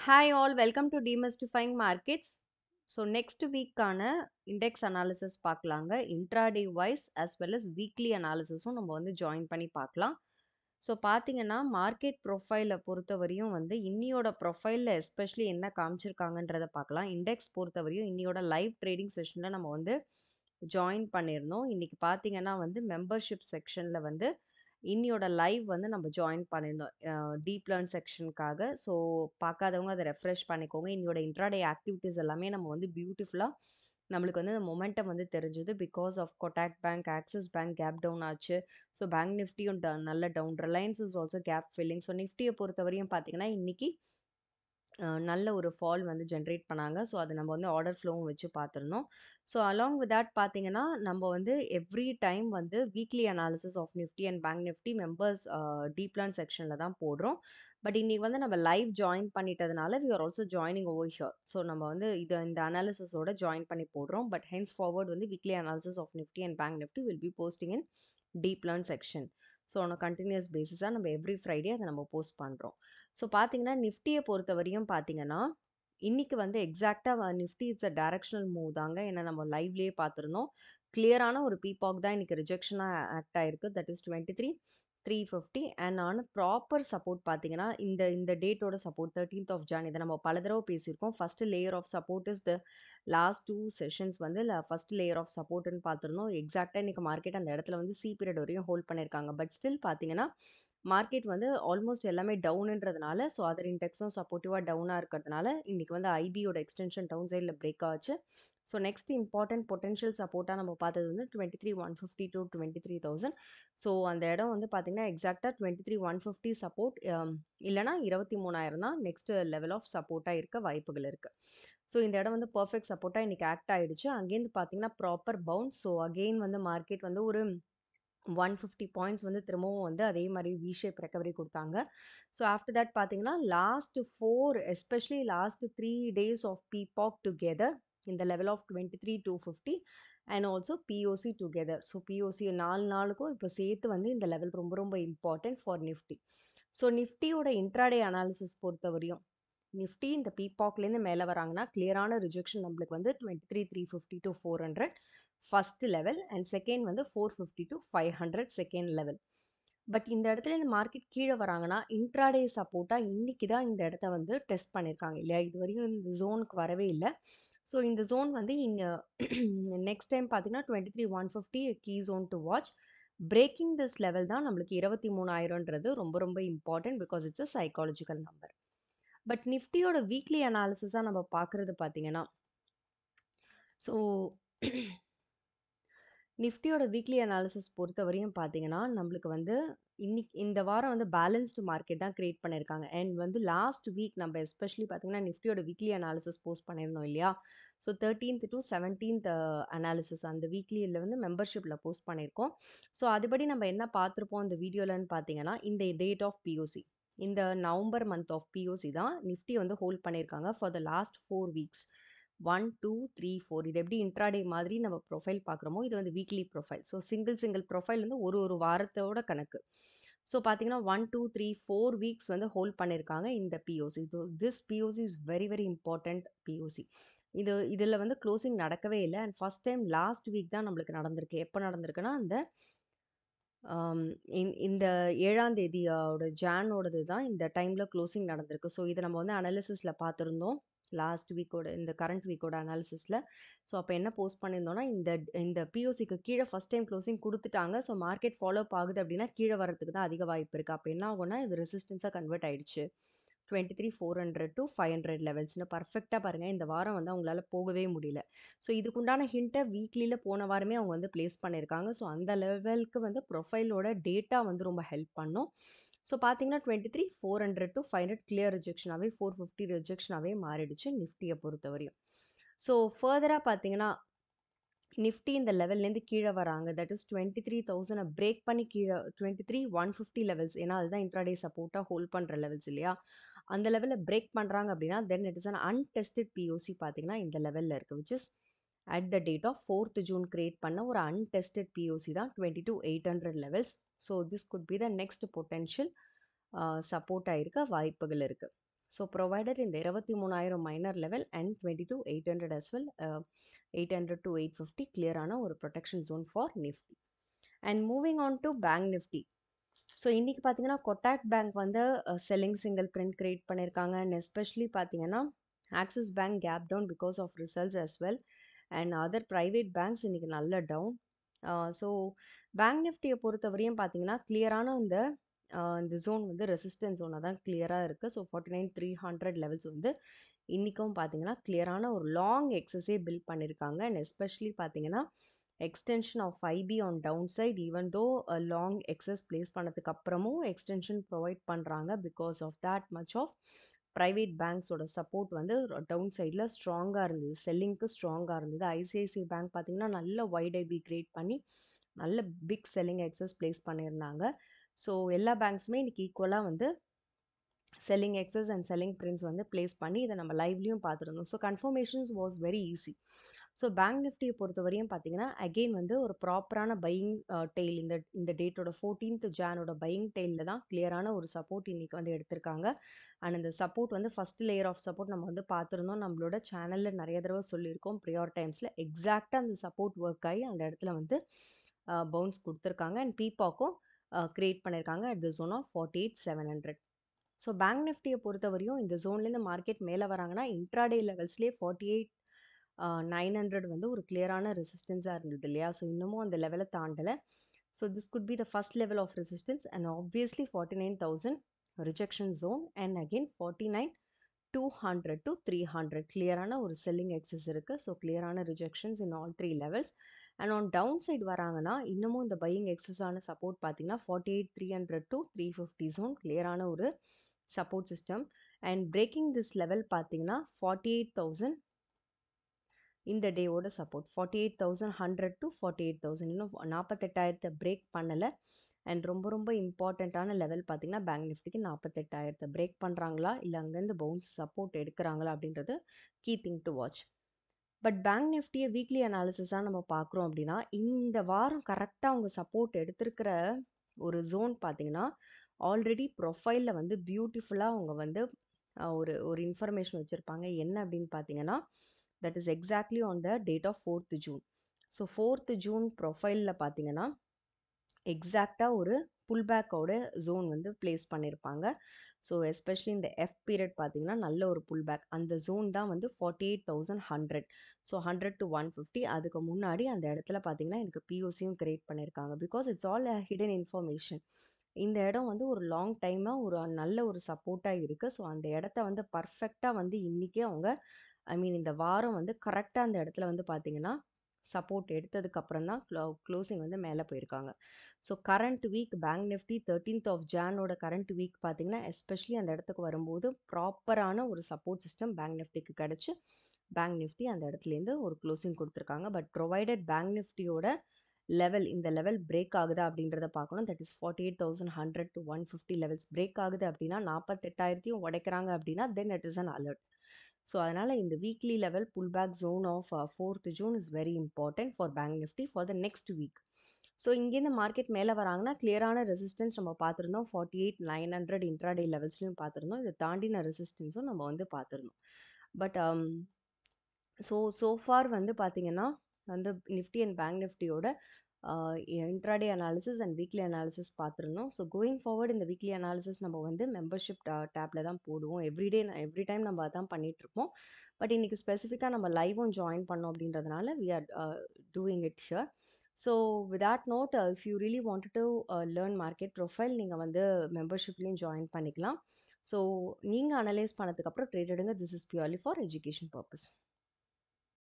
Hi all, welcome to Demystifying Markets. So next week-கான index analysis பார்க்கலாங்க. Intraday wise as well as weekly analysis-உம் நம்ம வந்து join பண்ணி பார்க்கலாம். So பார்த்தீங்கன்னா மார்க்கெட் ப்ரொஃபைலை பொறுத்தவரையும் வந்து இன்னியோட ப்ரொஃபைலில் எஸ்பெஷலி என்ன காமிச்சிருக்காங்கன்றதை பார்க்கலாம். இண்டெக்ஸ் பொறுத்தவரையும் இன்னியோட லைவ் ட்ரேடிங் செஷனில் நம்ம வந்து ஜாயின் பண்ணியிருந்தோம். இன்றைக்கி பார்த்தீங்கன்னா வந்து மெம்பர்ஷிப் செக்ஷனில் வந்து இன்னியோட லைவ் வந்து நம்ம ஜாயின் பண்ணியிருந்தோம் டீப் லேர்ன் செக்ஷனுக்காக. ஸோ பார்க்காதவங்க அதை ரெஃப்ரெஷ் பண்ணிக்கோங்க. இன்னியோட இன்ட்ராடே ஆக்டிவிட்டீஸ் எல்லாமே நம்ம வந்து பியூட்டிஃபுல்லாக நம்மளுக்கு வந்து மொமெண்டம் வந்து தெரிஞ்சுது. Because of Kotak bank, Axis bank gap down ஆச்சு. ஸோ பேங்க் நிஃப்டியும் நல்ல down. Reliance is also gap filling. So நிஃப்டியை பொறுத்தவரையும் பார்த்தீங்கன்னா இன்றைக்கி நல்ல ஒரு ஃபால் வந்து ஜென்ரேட் பண்ணாங்க. ஸோ அது நம்ம வந்து ஆர்டர் ஃப்ளோவும் வச்சு பார்த்துருந்தோம். ஸோ அலாங் வித் தட் பார்த்தீங்கன்னா நம்ம வந்து எவ்ரி டைம் வந்து weekly analysis of Nifty and bank Nifty members deep learn செக்ஷனில் தான் போடுறோம். பட் இன்றைக்கி வந்து நம்ம லைவ் ஜாயின் பண்ணிட்டதுனால we are also joining over here. So நம்ம வந்து இந்த அனாலிசிஸோட ஜாயின் பண்ணி போடுறோம். பட் ஹென்ஸ் ஃபார்வர்ட் வந்து weekly analysis of Nifty and bank Nifty will be posting in deep learn section. So on continuous பேசிஸாக நம்ம எவ்ரி ஃப்ரைடே அதை நம்ம போஸ்ட் பண்ணுறோம். ஸோ பார்த்தீங்கன்னா நிஃப்டியை பொறுத்தவரையும் பார்த்தீங்கன்னா இன்னைக்கு வந்து எக்ஸாக்டாக Nifty it's a directional move தாங்க. ஏன்னா நம்ம லைவ்லேயே பார்த்துருந்தோம். கிளியரான ஒரு பீபாக் தான் இன்னைக்கு ரிஜெக்ஷனாக ஆக்ட் ஆயிருக்கு. தட் இஸ் 23,350 அண்ட் ஆன ப்ராப்பர் சப்போர்ட் பார்த்தீங்கன்னா இந்த இந்த டேட்டோட சப்போர்ட் 13th ஆஃப் ஜான். இதை நம்ம பல தடவை பேசியிருக்கோம். First layer of support is the last 2 sessions வந்து ஃபர்ஸ்ட் லேயர் ஆஃப் சப்போர்ட்னு பார்த்துருந்தோம். எக்ஸாக்டாக இன்னைக்கு மார்க்கெட் அந்த இடத்துல வந்து சி பீரியட் வரையும் ஹோல்ட் பண்ணியிருக்காங்க. பட் ஸ்டில் பார்த்தீங்கன்னா மார்க்கெட் வந்து ஆல்மோஸ்ட் எல்லாமே டவுனுன்றதுனால ஸோ அதர் இண்டெக்ஸும் சப்போர்ட்டிவாக டவுனாக இருக்கிறதுனால இன்றைக்கி வந்து ஐபியோட எக்ஸ்டென்ஷன் டவுன் சைடில் பிரேக் ஆச்சு. ஸோ நெக்ஸ்ட் இம்பார்ட்டன்ட் பொட்டன்ஷியல் சப்போர்ட்டாக நம்ம பார்த்தது வந்து 23,150 to 23,000. ஸோ அந்த இடம் வந்து பார்த்திங்கன்னா எக்ஸாக்டாக 23,150 சப்போர்ட் இல்லைனா 23,000 தான் நெக்ஸ்ட் லெவல் ஆஃப் சப்போர்ட்டாக இருக்க வாய்ப்புகள் இருக்குது. ஸோ இந்த இடம் வந்து பர்ஃபெக்ட் சப்போர்ட்டாக இன்றைக்கி ஆக்ட் ஆகிடுச்சு. அங்கேருந்து பார்த்தீங்கன்னா ப்ராப்பர் பவுன்ஸ். ஸோ அகெயின் வந்து மார்க்கெட் வந்து ஒரு 150 பாயிண்ட்ஸ் வந்து திரும்பவும் வந்து அதே மாதிரி வி ஷேப் ரெக்கவரி கொடுத்தாங்க. ஸோ ஆஃப்டர் தட் பார்த்தீங்கன்னா last 4 especially last 3 days of பீபாக் டுகெதர் இந்த level of 23,250 and also POC together. So POC 4 நாளுக்கும் இப்போ சேர்த்து வந்து இந்த லெவல் ரொம்ப ரொம்ப இம்பார்ட்டன்ட் ஃபார் நிஃப்டி. ஸோ நிஃப்டியோட இன்ட்ராடே அனாலிசிஸ் பொறுத்தவரையும் நிஃப்டி இந்த பீபாக்லேருந்து மேலே வராங்கன்னா கிளியரான ரிஜெக்ஷன் நம்மளுக்கு வந்து 23,350 to 400 first level and second வந்து 450 to 500 செகண்ட் லெவல். பட் இந்த இடத்துல இந்த மார்க்கெட் கீழே வராங்கன்னா இன்ட்ராடே சப்போர்ட்டாக இன்றைக்கி தான் இந்த இடத்த வந்து டெஸ்ட் பண்ணியிருக்காங்க இல்லையா. இது வரையும் இந்த ஜோனுக்கு வரவே இல்லை. ஸோ இந்த ஜோன் வந்து நெக்ஸ்ட் டைம் பார்த்தீங்கன்னா 23,150 key zone to watch. Breaking this level தான் நம்மளுக்கு 23,000ன்றது ரொம்ப ரொம்ப important because it's a psychological number. But நிஃப்டியோட வீக்லி அனாலிசிஸாக நம்ம பார்க்குறது பார்த்தீங்கன்னா ஸோ நிஃப்டியோட வீக்லி அனாலிசிஸ் பொறுத்தவரையும் பார்த்தீங்கன்னா நம்மளுக்கு வந்து இன்னைக்கு இந்த வாரம் வந்து பேலன்ஸ்டு மார்க்கெட் தான் கிரியேட் பண்ணியிருக்காங்க. அண்ட் வந்து லாஸ்ட் வீக் நம்ம எஸ்பெஷலி பார்த்தீங்கன்னா நிஃப்டியோட வீக்லி அனாலிசிஸ் போஸ்ட் பண்ணியிருந்தோம் இல்லையா. So 13th to 17th analysis அந்த வீக்லியில் வந்து மெம்பர்ஷிப்பில் போஸ்ட் பண்ணியிருக்கோம். ஸோ அதுபடி நம்ம என்ன பார்த்துருப்போம் இந்த வீடியோலன்னு பார்த்தீங்கன்னா இந்த டேட் ஆஃப் பிஓசி இந்த நவம்பர் மந்த் ஆஃப் பிஓசி தான் நிஃப்டி வந்து ஹோல்ட் பண்ணியிருக்காங்க ஃபார் த லாஸ்ட் 4 weeks 1 2 3 4. இது எப்படி இன்ட்ராடே மாதிரி நம்ம ப்ரொஃபைல் பார்க்குறோமோ இது வந்து weekly profile. So single profile வந்து ஒரு வாரத்தோட கணக்கு. ஸோ பார்த்தீங்கன்னா 1 2 3 4 weeks வந்து ஹோல்ட் பண்ணியிருக்காங்க இந்த POC. This POC is very very important POC. இதில் வந்து க்ளோசிங் நடக்கவே இல்லை. And first time last week தான் நம்மளுக்கு நடந்திருக்கு. எப்போ நடந்திருக்குன்னா அந்த இந்த 7ஆம் தேதியோட ஜானோடது தான் இந்த டைமில் க்ளோசிங் நடந்திருக்கு. ஸோ இதை நம்ம வந்து அனாலிசிஸில் பார்த்துருந்தோம் லாஸ்ட் வீக்கோட இந்த கரண்ட் வீக்கோட அனாலிசிஸில். ஸோ அப்போ என்ன போஸ்ட் பண்ணியிருந்தோன்னா இந்த இந்த பிஓசிக்கு கீழே ஃபஸ்ட் டைம் க்ளோசிங் கொடுத்துட்டாங்க. ஸோ மார்க்கெட் ஃபாலோ அப் ஆகுது அப்படின்னா கீழே வரதுக்கு தான் அதிக வாய்ப்பு இருக்குது. அப்போ என்ன ஆகும்னா இது ரெசிஸ்டன்ஸாக கன்வெர்ட் ஆயிடுச்சு 23,400 to 500 லெவல்ஸ்னு பர்ஃபெக்டாக பாருங்கள். இந்த வாரம் வந்து அவங்களால போகவே முடியல. ஸோ இதுக்குண்டான ஹிண்ட்டை வீக்லியில் போன வாரமே அவங்க வந்து ப்ளேஸ் பண்ணியிருக்காங்க. ஸோ அந்த லெவலுக்கு வந்து ப்ரொஃபைலோட டேட்டா வந்து ரொம்ப ஹெல்ப் பண்ணும். ஸோ பார்த்தீங்கன்னா 23,400 to 500 கிளியர் ரிஜெக்ஷனாகவே 450 ரிஜெக்ஷனாகவே மாறிடுச்சு நிஃப்டியை பொறுத்தவரையும். ஸோ ஃபர்தராக பார்த்தீங்கன்னா நிஃப்டி இந்த லெவல்லேருந்து கீழே வராங்க. தட் இஸ் 23,000 பிரேக் பண்ணி கீழே 23,150 லெவல்ஸ். ஏன்னா அதுதான் இன்ட்ராடே சப்போர்ட்டாக ஹோல்ட் பண்ணுற லெவல்ஸ் இல்லையா. அந்த லெவலில் பிரேக் பண்ணுறாங்க அப்படின்னா then it is an untested POC பார்த்தீங்கன்னா இந்த லெவலில் இருக்குது. Which is at the date of 4th June create பண்ண ஒரு அன்டெஸ்டட் பிஓசி தான் 22,800 levels. So this could be the next potential சப்போர்ட்டாக இருக்க வாய்ப்புகள் இருக்குது. ஸோ ப்ரொவைடட் இந்த 23,000 minor level and 22,800 as well, 800 to 850 கிளியரான ஒரு protection zone for Nifty. And moving on to Bank Nifty. So இன்றைக்கி பார்த்தீங்கன்னா கொட்டாக் பேங்க் வந்து செல்லிங் சிங்கிள் பிரிண்ட் கிரியேட் பண்ணியிருக்காங்க. அண்ட் எஸ்பெஷலி பார்த்தீங்கன்னா Axis bank gap down because of results as well. And other private banks இன்றைக்கி நல்ல down. So bank நிஃப்டியை பொறுத்தவரையும் பார்த்தீங்கன்னா கிளியரான இந்த ஜோன் வந்து ரெசிஸ்டன்ஸ் ஜோனாக தான் கிளியராக இருக்குது. ஸோ 49,300 லெவல்ஸ் வந்து இன்றைக்கும் பார்த்தீங்கன்னா கிளியரான ஒரு லாங் எக்ஸஸே பில்ட் பண்ணியிருக்காங்க. அண்ட் எஸ்பெஷலி பார்த்தீங்கன்னா extension of 5B on down side even though long excess place பண்ணதுக்கு அப்புறமும் எக்ஸ்டென்ஷன் ப்ரொவைட் பண்ணுறாங்க because of that much of private பேங்க்ஸோட சப்போர்ட் வந்து டவுன் சைடில் ஸ்ட்ராங்காக இருந்தது, செல்லிங்க்கு ஸ்ட்ராங்காக இருந்தது. ஐசிஐசிஐ பேங்க் பார்த்தீங்கன்னா நல்ல வைட் ஐபி கிரியேட் பண்ணி நல்ல பிக் செல்லிங் எக்ஸஸ் பிளேஸ் பண்ணியிருந்தாங்க. ஸோ எல்லா பேங்க்ஸுமே இன்றைக்கி ஈக்குவலாக வந்து selling excess and selling prints வந்து பிளேஸ் பண்ணி இதை நம்ம லைவ்லையும் பார்த்துருந்தோம். So confirmations was very easy. So bank நிஃப்டியை பொறுத்தவரையும் பார்த்தீங்கன்னா அகெயின் வந்து ஒரு ப்ராப்பரான பையிங் டெய்ல் இந்த டேட்டோட 14th Janோட பையிங் டெய்லில் தான் கிளியரான ஒரு சப்போர்ட் இன்றைக்கி வந்து எடுத்திருக்காங்க. அண்ட் இந்த சப்போர்ட் வந்து ஃபஸ்ட் லேயர் ஆஃப் சப்போர்ட் நம்ம வந்து பார்த்துருந்தோம், நம்மளோட சேனலில் நிறைய தடவை சொல்லியிருக்கோம். ப்ரியார் டைம்ஸில் எக்ஸாக்டாக அந்த சப்போர்ட் ஒர்க் ஆகி அந்த இடத்துல வந்து பவுன்ஸ் கொடுத்துருக்காங்க. அண்ட் பீபாக்கும் க்ரியேட் பண்ணியிருக்காங்க at the zone of 48,700. So bank நிஃப்டியை பொறுத்தவரையும் இந்த ஜோன்லேருந்து மார்க்கெட் மேலே வராங்கன்னா இன்ட்ராடே லெவல்ஸ்லேயே 48,900 வந்து ஒரு கிளியரான ரெசிஸ்டன்ஸாக இருந்தது இல்லையா? ஸோ இன்னமும் அந்த லெவலை தாண்டலை. So this could be the first level of resistance and obviously 49,000 rejection zone and again 49,200 to 300 கிளியரான ஒரு செல்லிங் எக்ஸஸ் இருக்குது. ஸோ கிளியரான rejections in all 3 levels. And on down side வராங்கன்னா இன்னமும் இந்த பையிங் எக்ஸஸான சப்போர்ட் பார்த்தீங்கன்னா 48,300 to 350 ஜோன் கிளியரான ஒரு support system. And breaking this level பார்த்தீங்கன்னா 48,000 இந்த டேவோட சப்போர்ட் 48,100 to 48,000 இன்னும் 48,000 பிரேக் பண்ணலை. அண்ட் ரொம்ப ரொம்ப இம்பார்ட்டண்ட்டான லெவல் பார்த்தீங்கன்னா பேங்க் நிஃப்டிக்கு 48,000 பிரேக் பண்ணுறாங்களா இல்லை அங்கேருந்து பவுன்ஸ் சப்போர்ட் எடுக்கிறாங்களா அப்படின்றது key thing to watch. But bank நிஃப்டியை வீக்லி அனாலிசிஸாக நம்ம பார்க்குறோம் அப்படின்னா இந்த வாரம் கரெக்டாக அவங்க சப்போர்ட் எடுத்திருக்கிற ஒரு ஜோன் பார்த்தீங்கன்னா ஆல்ரெடி ப்ரொஃபைலில் வந்து பியூட்டிஃபுல்லாக அவங்க வந்து ஒரு ஒரு இன்ஃபர்மேஷன் வச்சுருப்பாங்க. என்ன அப்படின்னு பார்த்தீங்கன்னா that is exactly on the date of 4th June. So 4th June ப்ரொஃபைலில் பார்த்தீங்கன்னா எக்ஸாக்டாக ஒரு புல்பேக்கோட ஜோன் வந்து பிளேஸ் பண்ணியிருப்பாங்க. ஸோ எஸ்பெஷலி இந்த எஃப் பீரியட் பார்த்தீங்கன்னா நல்ல ஒரு புல்பேக், அந்த ஜோன் தான் வந்து 48,100. ஸோ 100 to 150 அதுக்கு முன்னாடி அந்த இடத்துல பார்த்தீங்கன்னா எனக்கு பிஓசியும் கிரியேட் பண்ணியிருக்காங்க because it's all hidden information. இந்த இடம் வந்து ஒரு லாங் டைமாக ஒரு நல்ல ஒரு சப்போர்ட்டாக இருக்குது. ஸோ அந்த இடத்த வந்து பர்ஃபெக்டாக வந்து இன்றைக்கே அவங்க இந்த வாரம் வந்து கரெக்டாக அந்த இடத்துல வந்து பார்த்தீங்கன்னா சப்போர்ட் எடுத்ததுக்கப்புறம் தான் க்ளோசிங் வந்து மேலே போயிருக்காங்க. So current week bank Nifty 13th Janோட கரண்ட் வீக் பார்த்தீங்கன்னா எஸ்பெஷலி அந்த இடத்துக்கு வரும்போது ப்ராப்பரான ஒரு சப்போர்ட் சிஸ்டம் பேங்க் நிஃப்டிக்கு கிடச்சி பேங்க் நிஃப்டி அந்த இடத்துலேருந்து ஒரு க்ளோசிங் கொடுத்துருக்காங்க. பட் ப்ரொவைடட் பேங்க் நிஃப்டியோட லெவல் இந்த லெவல் பிரேக் ஆகுதா அப்படின்றத பார்க்கணும். That is 48,100 to 150 levels break ஆகுது அப்படின்னா 48,000 உடைக்கிறாங்க அப்படின்னா then it is an alert. So அதனால் இந்த weekly level pull back zone of 4th June is very important for Bank Nifty for the next week. So இங்கேருந்து மார்க்கெட் மேலே வராங்கன்னா கிளியரான ரெசிஸ்டன்ஸ் நம்ம பார்த்துருந்தோம். 48,900 இன்ட்ராடே லெவல்ஸ்லையும் பார்த்துருந்தோம். இதை தாண்டின ரெசிஸ்டன்ஸும் நம்ம வந்து பார்த்துருந்தோம். பட் ஸோ ஃபார் வந்து பார்த்தீங்கன்னா வந்து நிஃப்டி அண்ட் பேங்க் நிஃப்டியோட intraday analysis and weekly analysis பார்த்துருந்தோம். ஸோ கோயிங் ஃபார்வர்ட் இந்த வீக்லி அனாலிசிஸ் நம்ம வந்து மெம்பர்ஷிப் டேப்பில் தான் போடுவோம். எவ்ரி டைம் நம்ம அதான் பண்ணிகிட்ருப்போம். பட் இன்றைக்கி ஸ்பெசிஃபிக்காக நம்ம லைவும் ஜாயின் பண்ணோம் அப்படின்றதுனால we are doing it here. So with that note if you really wanted to learn market profile நீங்கள் வந்து மெம்பர்ஷிப்லேயும் ஜாயின் பண்ணிக்கலாம். ஸோ நீங்கள் அனலைஸ் பண்ணதுக்கப்புறம் ட்ரேட் எடுங்க. This is purely for education purpose.